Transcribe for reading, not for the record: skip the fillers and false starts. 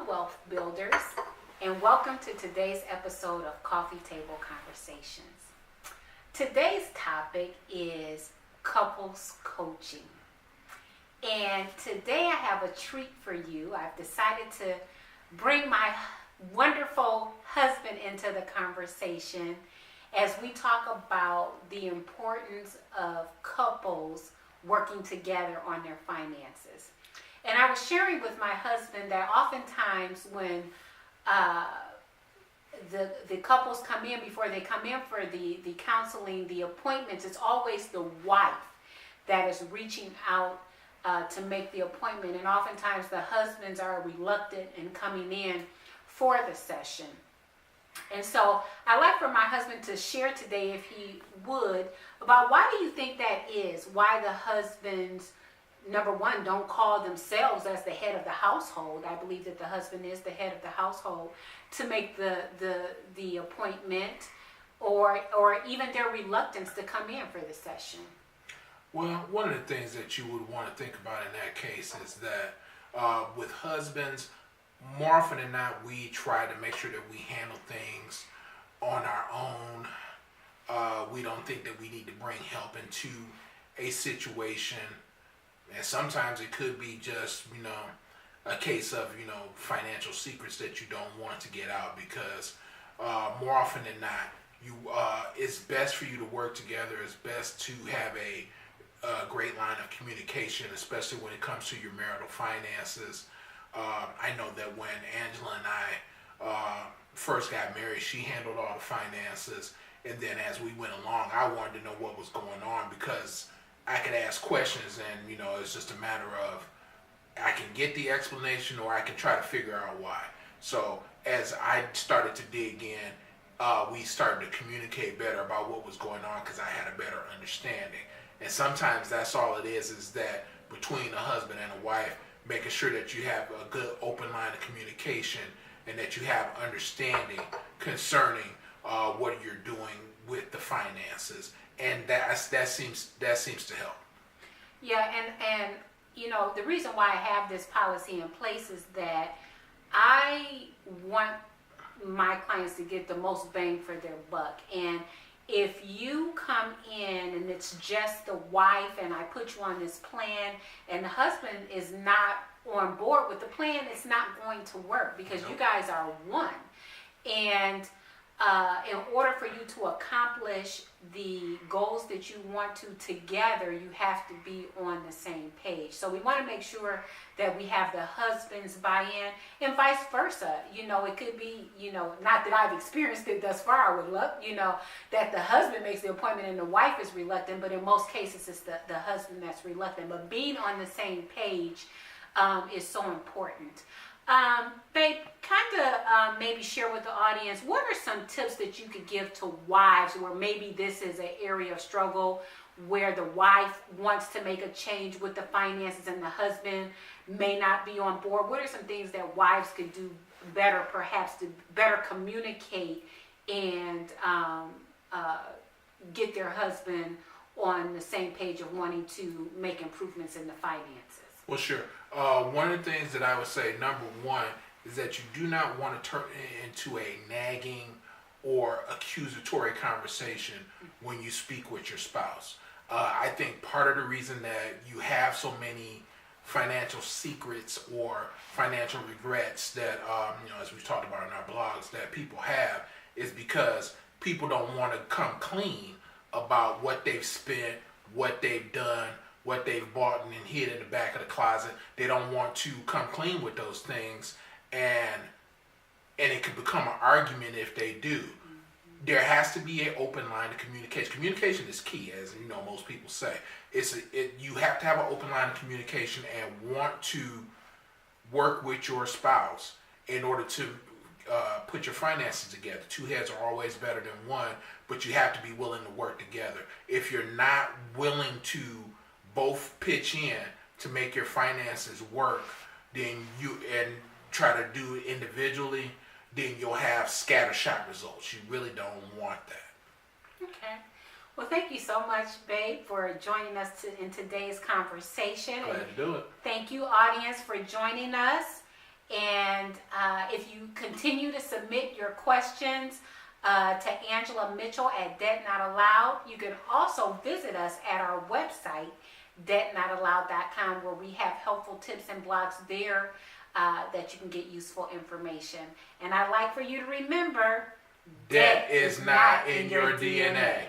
Wealth Builders, and welcome to today's episode of Coffee Table Conversations. Today's topic is couples coaching. And today I have a treat for you. I've decided to bring my wonderful husband into the conversation as we talk about the importance of couples working together on their finances. And I was sharing with my husband that oftentimes when the couples come in, before they come in for the counseling, the appointments, it's always the wife that is reaching out to make the appointment. And oftentimes the husbands are reluctant in coming in for the session. And so I'd like for my husband to share today, if he would, about why do you think that is? Why the husbands, number one, don't call themselves as the head of the household. I believe that the husband is the head of the household to make the appointment, or even their reluctance to come in for the session. Well, one of the things that you would want to think about in that case is that with husbands, more often than not, we try to make sure that we handle things on our own. We don't think that we need to bring help into a situation. And sometimes it could be just, a case of, financial secrets that you don't want to get out, because more often than not, it's best for you to work together. It's best to have a great line of communication, especially when it comes to your marital finances. I know that when Angela and I first got married, she handled all the finances. And then as we went along, I wanted to know what was going on, because I could ask questions, and it's just a matter of I can get the explanation or I can try to figure out why. So as I started to dig in, we started to communicate better about what was going on, because I had a better understanding. And sometimes that's all it is that between a husband and a wife, making sure that you have a good open line of communication and that you have understanding concerning what you're doing with the finances. And that seems to help. Yeah, and the reason why I have this policy in place is that I want my clients to get the most bang for their buck. And if you come in and it's just the wife and I put you on this plan and the husband is not on board with the plan, it's not going to work, because you guys are one. And in order for you to accomplish the goals that you want to together, you have to be on the same page. So we want to make sure that we have the husband's buy-in, and vice versa. It could be, not that I've experienced it thus far with luck, that the husband makes the appointment and the wife is reluctant, but in most cases it's the husband that's reluctant. But being on the same page is so important. Babe, maybe share with the audience, what are some tips that you could give to wives where maybe this is an area of struggle, where the wife wants to make a change with the finances and the husband may not be on board? What are some things that wives could do better, perhaps to better communicate and get their husband on the same page of wanting to make improvements in the finances? Well, sure. One of the things that I would say, number one, is that you do not want to turn it into a nagging or accusatory conversation when you speak with your spouse. I think part of the reason that you have so many financial secrets or financial regrets that, as we've talked about in our blogs, that people have, is because people don't want to come clean about what they've spent, what they've done, what they've bought and hid in the back of the closet. They don't want to come clean with those things, and it could become an argument if they do. There has to be an open line of communication. Communication is key, as most people say. You have to have an open line of communication and want to work with your spouse in order to put your finances together. Two heads are always better than one, but you have to be willing to work together. If you're not willing to both pitch in to make your finances work, then and try to do it individually, then you'll have scattershot results. You really don't want that. Okay. Well, thank you so much, babe, for joining us in today's conversation. Glad to do it. Thank you, audience, for joining us. And if you continue to submit your questions to Angela Mitchell at Debt Not Allowed, you can also visit us at our website, debtnotallowed.com, where we have helpful tips and blogs there that you can get useful information. And I'd like for you to remember, Debt is not in your DNA.